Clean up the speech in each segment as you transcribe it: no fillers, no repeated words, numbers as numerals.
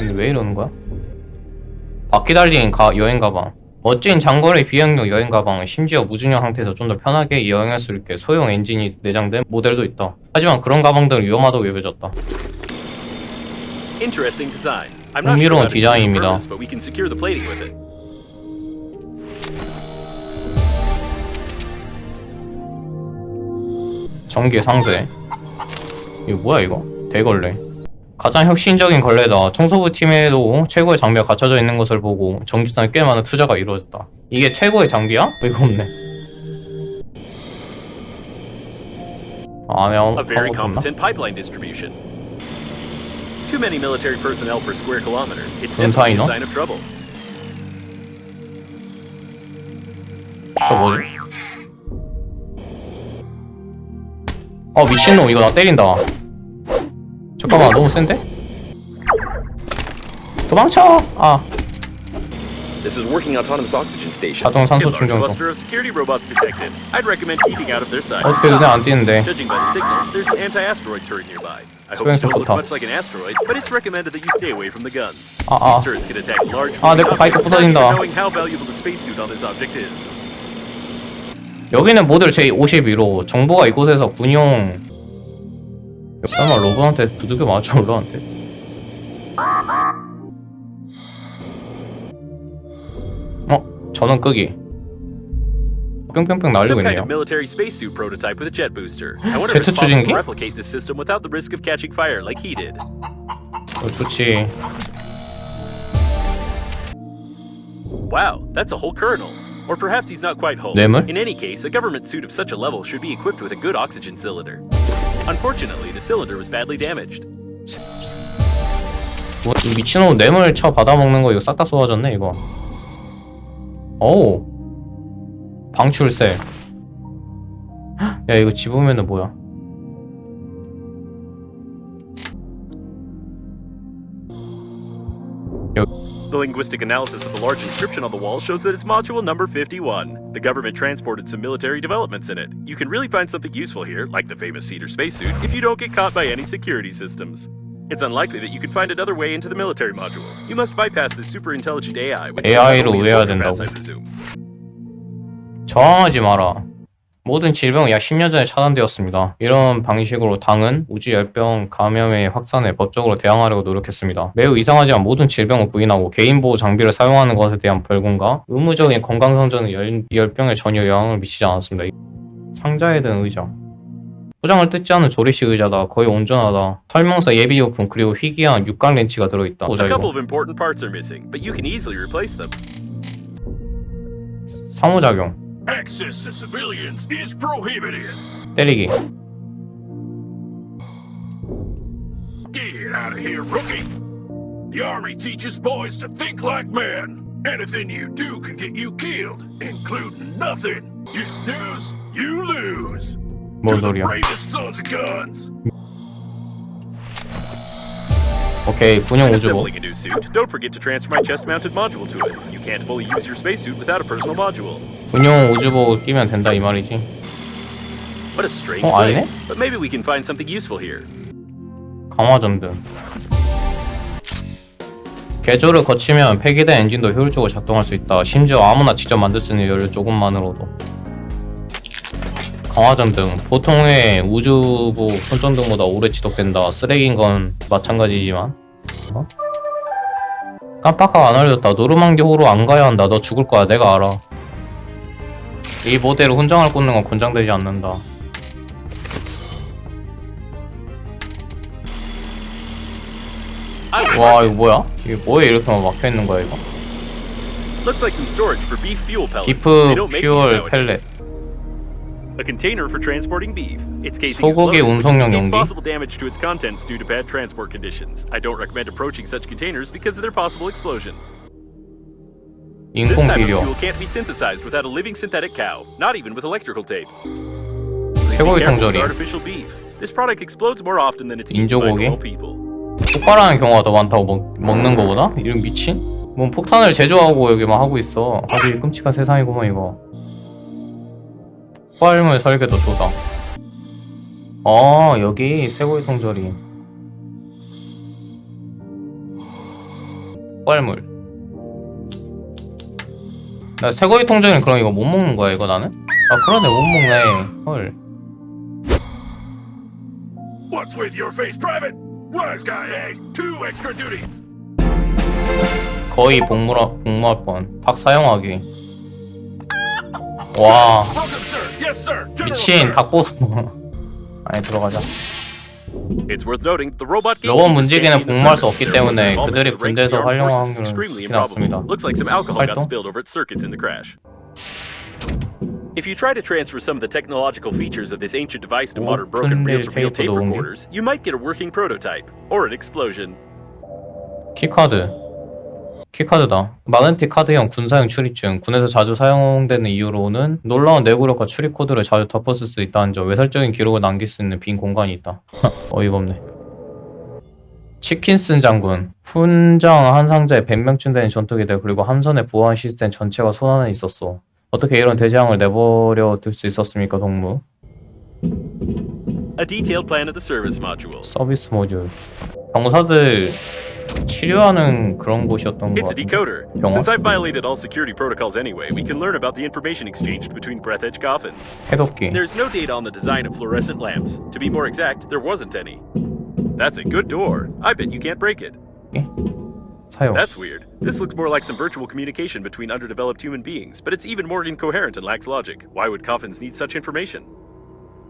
근데 왜 이러는 거야? 바퀴 달린 여행 가방. 멋진 장거리 비행용 여행 가방은 심지어 무중력 상태에서 좀 더 편하게 여행할 수 있게 소형 엔진이 내장된 모델도 있다. 하지만 그런 가방들은 위험하다고 여겨졌다. 흥미로운 디자인입니다. 전기 상세. 이거 뭐야 이거? 대걸레. 가장 혁신적인 걸레다. 청소부 팀에도 최고의 장비가 갖춰져 있는 것을 보고 전기선에 꽤 많은 투자가 이루어졌다. 이게 최고의 장비야? 이거 없네. 안에 A very competent pipeline distribution. Too many military personnel per square kilometer. It's definitely a sign of trouble. 저 뭐지? 미친놈 이거 나 때린다. 잠깐만 너무 센데? 도망쳐! This is working autonomous oxygen station. 자동 산소 충전소. Cluster of security robots detected. I'd recommend keeping out of their sight. 어떻게 그냥 안 뛰는데? Judging by the signal, there's an anti-asteroid turret nearby. I hope it don't look much like an asteroid, but it's recommended that you stay away from the guns. These turrets can attack large 내 거 바이크 부서진다. knowing how valuable the spacesuit on this object is. 여기는 모델 J52로 정보가 이곳에서 군용. 설마 로봇한테 두들겨 맞춰 올라한테? 전원 끄기. 뿅뿅뿅 날리고 Some kind 있네요. of military spacesuit prototype with a jet booster. I wonder if 제트 it's possible 추진기? to replicate this system without the risk of catching fire like he did. 좋지. Wow, that's a whole kernel. Or perhaps he's not quite whole. 뇌물? In any case, a government suit of such a level should be equipped with a good oxygen cylinder. Unfortunately, the cylinder was badly damaged. 이 미친놈 뇌물 쳐 받아먹는 거 이거 싹 다 쏟아졌네 이거. 어우 방출셀. 야 이거 집으면은 뭐야? The linguistic analysis of the large inscription on the wall shows that it's module number 51. The government transported some military developments in it. You can really find something useful here, like the famous cedar spacesuit, if you don't get caught by any security systems. It's unlikely that you can find another way into the military module. You must bypass this super intelligent AI, which AI로 is 우회해야 only a 된다고. sociopath, I presume. 저항하지 마라. 모든 질병은 약 10년 전에 차단되었습니다. 이런 방식으로 당은 우주열병 감염의 확산에 법적으로 대항하려고 노력했습니다. 매우 이상하지만 모든 질병을 부인하고 개인보호 장비를 사용하는 것에 대한 벌금과 의무적인 건강성전은 열병에 전혀 영향을 미치지 않았습니다. 상자에 든 의자. 포장을 뜯지 않은 조립식 의자다. 거의 온전하다. 설명서 예비용품 그리고 희귀한 육각 렌치가 들어있다. A couple of important parts are missing, but you can easily replace them. 상호작용. Access to civilians is prohibited. 때리기. Get out of here, rookie. The army teaches boys to think like men. Anything you do can get you killed, including nothing. You snooze, you lose. 뭔 To the 소리야? bravest sons of guns. 오케이, 군용 우주복. Assembling a new suit, don't forget to transfer my chest-mounted module to it. You can't fully use your spacesuit without a personal module. 군용 우주복을 끼면 된다 이 말이지. What a strange 아니네? place. But maybe we can find something useful here. 강화전등. 개조를 거치면 폐기된 엔진도 효율적으로 작동할 수 있다. 심지어 아무나 직접 만들 수 있는 연료 조금만으로도. 강화전등. 보통의 우주복 손전등보다 오래 지속된다. 쓰레기인 건 마찬가지지만. 깜빡하고 안 알려줬다. 노르망디 호로 안 가야 한다. 너 죽을 거야. 내가 알아. 이 모델을 훈장을 꽂는 건 권장되지 않는다. 와 이거 뭐야? 이게 뭐에 이렇게만 막혀있는 거야 이거? Looks like some storage for beef fuel pellets. 비프 They don't make these 퓨얼 nowadays. 펠렛. A container for transporting beef. Its casing is 소고기 loaded, which 운송용 indicates 용기. possible damage to its contents due to bad transport conditions. I don't recommend approaching such containers because of their possible explosion. This 인공 type of 비료. fuel can't be synthesized without a living synthetic cow, not even with electrical tape. 쇠고기 Careful with 통조림. artificial beef. This product explodes more often than it's eaten by 인조고기. normal people. 폭발하는 경우가 더 많다고 먹는 거보다? 이런 미친? 뭔 폭탄을 제조하고 여기만 하고 있어. 아주 끔찍한 세상이구만 이거. 폭발물 설계도 조사. 여기 쇠고기 통조림. 폭발물. 나 쇠고기 통조림 그럼 이거 못 먹는 거야 이거 나는? 아 그러네 못 먹네. 헐. What's with your face, Private? Wise guy, eh? 2 extra duties. 거의 복무할 뻔. 닭 사용하기. 와 Welcome, sir. Yes, sir. General, 미친 sir. 닭 보소. 안에 들어가자. It's worth noting the robot 로봇 gatekeepers 문지기는 can't even 복무할 수 service 없기 their 때문에 involvement 그들이 in the ranks of 군대에서 the armed 활용할 forces is 확률은 extremely 크지 improbable. 않습니다. Looks like some alcohol got 활동? spilled over its circuits in the crash. If you try to transfer some of the technological features of this ancient device to modern broken reel-to-reel tape 테이프 녹음기? recorders, you might get a working prototype, or an explosion. 키카드다. 마그네틱 카드형 군사용 출입증. 군에서 자주 사용되는 이유로는 놀라운 내구력과 출입 코드를 자주 덮었을 수 있다는 점. 외설적인 기록을 남길 수 있는 빈 공간이 있다. 어이가 없네. 치킨슨 장군. 훈장 한 상자에 100명쯤 되는 전투기들 그리고 함선의 보안 시스템 전체가 손 안에 있었어. 어떻게 이런 대재앙을 내버려 둘 수 있었습니까, 동무? A detailed plan of the service module. 서비스 모듈. 병사들 치료하는 그런 곳이었던 것 It's a 같은데. decoder. 병원? Since I've violated all security protocols anyway, we can learn about the information exchanged between breath-edge coffins. 해독기. There's no data on the design of fluorescent lamps. To be more exact, there wasn't any. That's a good door. I bet you can't break it. 사용. That's weird. This looks more like some virtual communication between underdeveloped human beings, but it's even more incoherent and lacks logic. Why would coffins need such information?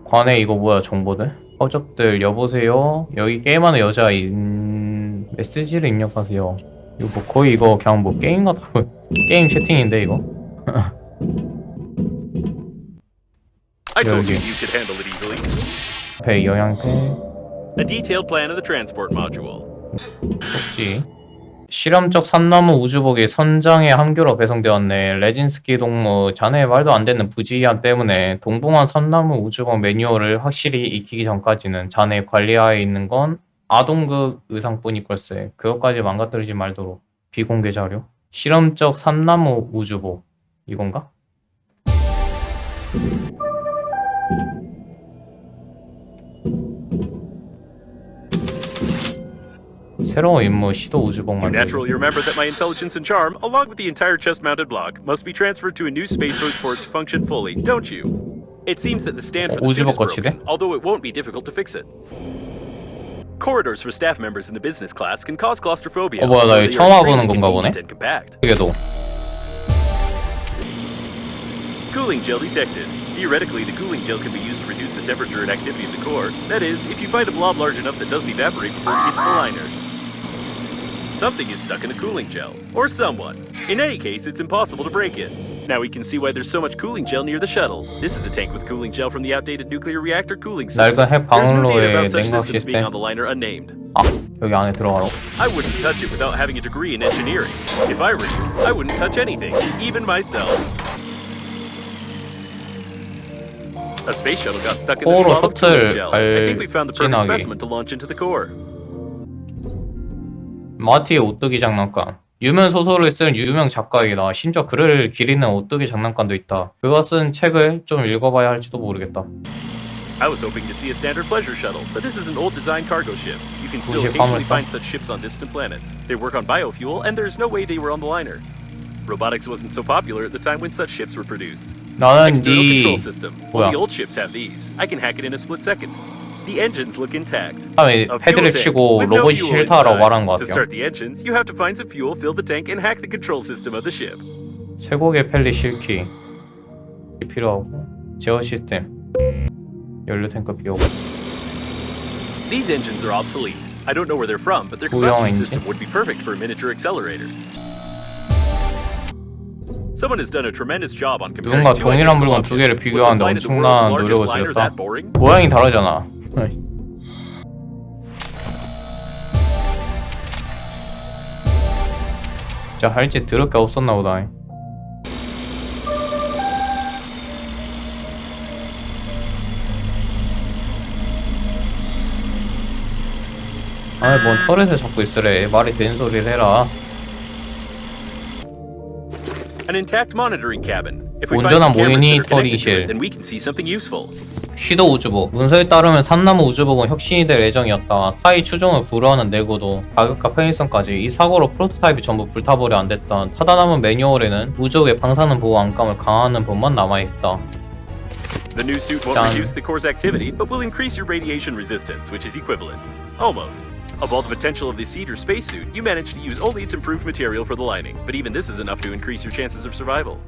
관에 이거 뭐야 정보들? 허접들 여보세요? 여기 게임하는 여자 메시지를 입력하세요. 이거 뭐 거의 이거 그냥 뭐 게임 같아. 게임 채팅인데 이거? I told you 여기. you could handle it easily. 배 영양패 A detailed plan of the transport module. 쪽지. 실험적 산나무 우주복이 선장의 함교로 배송되었네. 레진스키 동무, 자네의 말도 안 되는 부지의함 때문에 동봉한 산나무 우주복 매뉴얼을 확실히 익히기 전까지는 자네 관리하에 있는 건 아동극 의상뿐일 걸세. 그것까지 망가뜨리지 말도록. 비공개 자료. 실험적 산나무 우주복. 이건가? 새로운 임무 시도 우주복 You 만들기. naturally remember that my intelligence and charm, along with the entire chest-mounted block, must be transferred to a new spacesuit for it to function fully, don't you? It seems that the stand for the suit is broken, although it won't be difficult to fix it. Corridors for staff members in the business class can cause claustrophobia. 뭐야, 나 although 이거 they 처음 are 와보는 extremely 건가 보네? convenient and compact. 그게도 Cooling gel detected. Theoretically, the cooling gel can be used to reduce the temperature and activity of the core. That is, if you find a blob large enough that doesn't evaporate before it gets to the liner. Something is stuck in the cooling gel, or someone. In any case, it's impossible to break it. Now we can see why there's so much cooling gel near the shuttle. This is a tank with cooling gel from the outdated nuclear reactor cooling system. 낡은 핵 There's no data 방울로의 about such 냉각 systems being 시스템. on the liner unnamed. 아, 여기 안에 들어가라고? I wouldn't touch it without having a degree in engineering. If I were you, I wouldn't touch anything, even myself. A space shuttle got stuck in this 코어로 blob of cooling 셔틀 gel. I think we found the perfect 발진하기. specimen to launch into the core. 마티의 오뚜기 장난감. 유명 소설을 쓴 유명 작가이다. 심지어 글을 기리는 오뚜기 장난감도 있다. 그가 쓴 책을 좀 읽어봐야 할지도 모르겠다. I was hoping to see a standard pleasure shuttle, but this is an old design cargo ship. You can still 무식 occasionally 화물선. find such ships on distant planets. They work on biofuel, and there's no way they were on the liner. Robotics wasn't so popular at the time when such ships were produced. 나는 External 네 control system. Well, 뭐야? the old ships have these. I can hack it in a split second. The engines look intact. 다음에 A fuel 패드를 tank 치고 with no 로봇이 fuel 싫다라고 inside. 말한 것 To 같아요. start the engines, you have to find some fuel, fill the tank, and hack the control system of the ship. 쇠고개 펠리 실키 필요하고 제어 시스템 연료 탱크 비용. These engines are obsolete. I don't know where they're from, but their 구형 combustion 엔진? system would be perfect for a miniature accelerator. Someone has done a tremendous job on comparing 누군가 two 동일한 identical 물건 두 개를 objects. Was the 비교하는데 flight of the world's 엄청난 largest 노력을 liner 들였다. that boring? 모양이 다르잖아. 진짜 할지 들을 게 없었나 보다. 아이 뭔 터렛에 잡고 있으래. 말이 되는 소리를 해라. An intact monitoring cabin. If we find 온전한 some cameras that are connected to 모니터링실. it, then we can see something useful. 시도 우주복. 문서에 따르면 삼나무 우주복은 혁신이 될 예정이었다. 타이 추종을 불허하는 내구도, 가격과 편의성까지. 이 사고로 프로토타입이 전부 불타버려 안 됐다. 타다 남은 매뉴얼에는 우주복의 방사능 보호 안감을 강화하는 법만 남아있다. The new suit won't Done. reduce the core's activity, but will increase your radiation resistance, which is equivalent. Almost. Of all the potential of the cedar spacesuit, you managed to use only its improved material for the lining, but even this is enough to increase your chances of survival.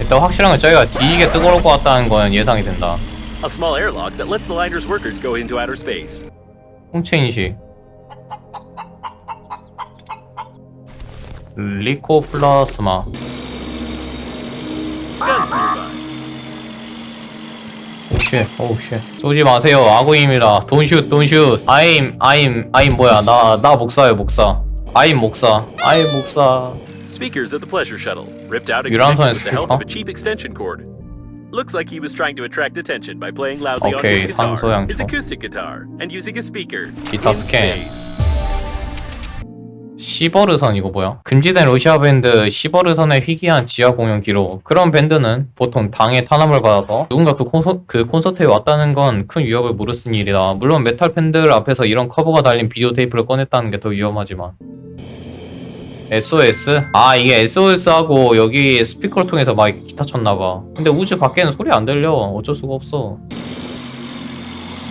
일단 확실한 건 저희가 뒤지게 뜨거울 것 같다는 건 예상이 된다. A small airlock that lets the liner's workers go into outer space. 홍채 인식. 리코플라스마. Guns nearby. 오쉣, 오쉣. 쏘지 마세요. 아구입니다. 돈슛, 돈슛. I'm 뭐야. 나 목사예요, 목사. I'm 목사. Speakers at the pleasure shuttle, ripped out and 유람선의 connected with the help of a 스피커? cheap extension cord. Looks like he was trying to attract attention by playing loudly on 오케이, his guitar, 산소양초. his acoustic guitar, and using a speaker 기타 in 스캔. space. 시버르선 이거 뭐야? 금지된 러시아 밴드 시버르선의 희귀한 지하 공연 기록. 그런 밴드는 보통 당의 탄압을 받아서 누군가 그 콘서트에 왔다는 건 큰 위협을 무릅쓴 일이다. 물론 메탈 팬들 앞에서 이런 커버가 달린 비디오 테이프를 꺼냈다는 게 더 위험하지만. SOS? 아, 이게 SOS하고 여기 스피커를 통해서 막 기타 쳤나봐. 근데 우주 밖에는 소리 안 들려. 어쩔 수가 없어.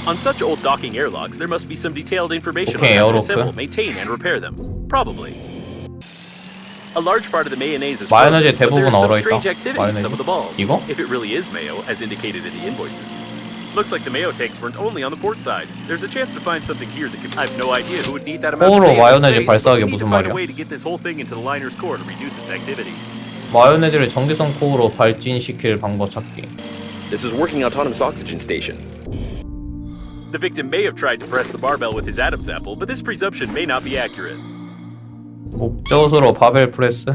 On such old docking airlocks, there must be some detailed information Okay, on how to 어렵다. assemble, maintain, and repair them. Probably. A large part of the mayonnaise is 마요네즈에 frozen, but there 대부분 is some 얼어있다. strange activity in some of the balls. 이거? If it really is mayo, as indicated in the invoices. Looks like the mayo tanks weren't only on the port side. There's a chance to find something here that could. I have no idea who would need that amount of 코어로 mayo in 마요네즈 space, but 발사하기 we need to 무슨 find a 말이야? way to get this whole thing into the liner's core to reduce its activity. 마요네즈를 정지선 코어로 발진시킬 방법 찾기. This is working autonomous oxygen station. The victim may have tried to press the barbell with his Adam's apple, but this presumption may not be accurate. 목젖으로 바벨 프레스.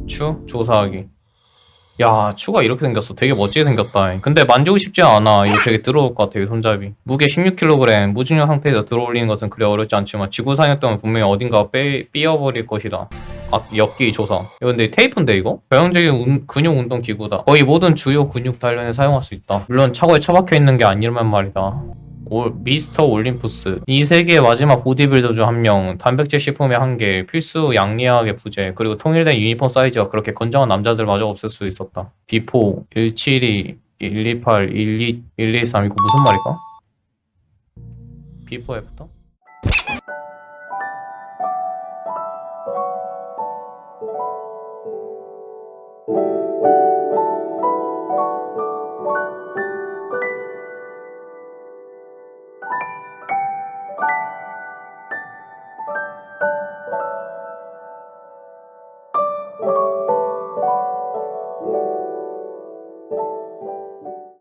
추 조사하기. 야, 추가 이렇게 생겼어. 되게 멋지게 생겼다. 근데 만지고 싶지 않아. 이거 되게 더러울 것 같아, 이 손잡이. 무게 16kg, 무중력 상태에서 들어올리는 것은 그리 어렵지 않지만 지구상이었다면 분명히 어딘가 삐어버릴 것이다. 아, 엮기 조사. 이거 근데 테이프인데 이거? 전형적인 근육 운동 기구다. 거의 모든 주요 근육 단련에 사용할 수 있다. 물론 차고에 처박혀 있는 게 아니란 말이다. 미스터 올림푸스. 이 세계의 마지막 보디빌더 중 한 명, 단백질 식품의 한계, 필수 양리학의 부재, 그리고 통일된 유니폼 사이즈가 그렇게 건장한 남자들마저 없을 수 있었다. 비포 172, 128, 123 이거 무슨 말일까? 비포 애프터?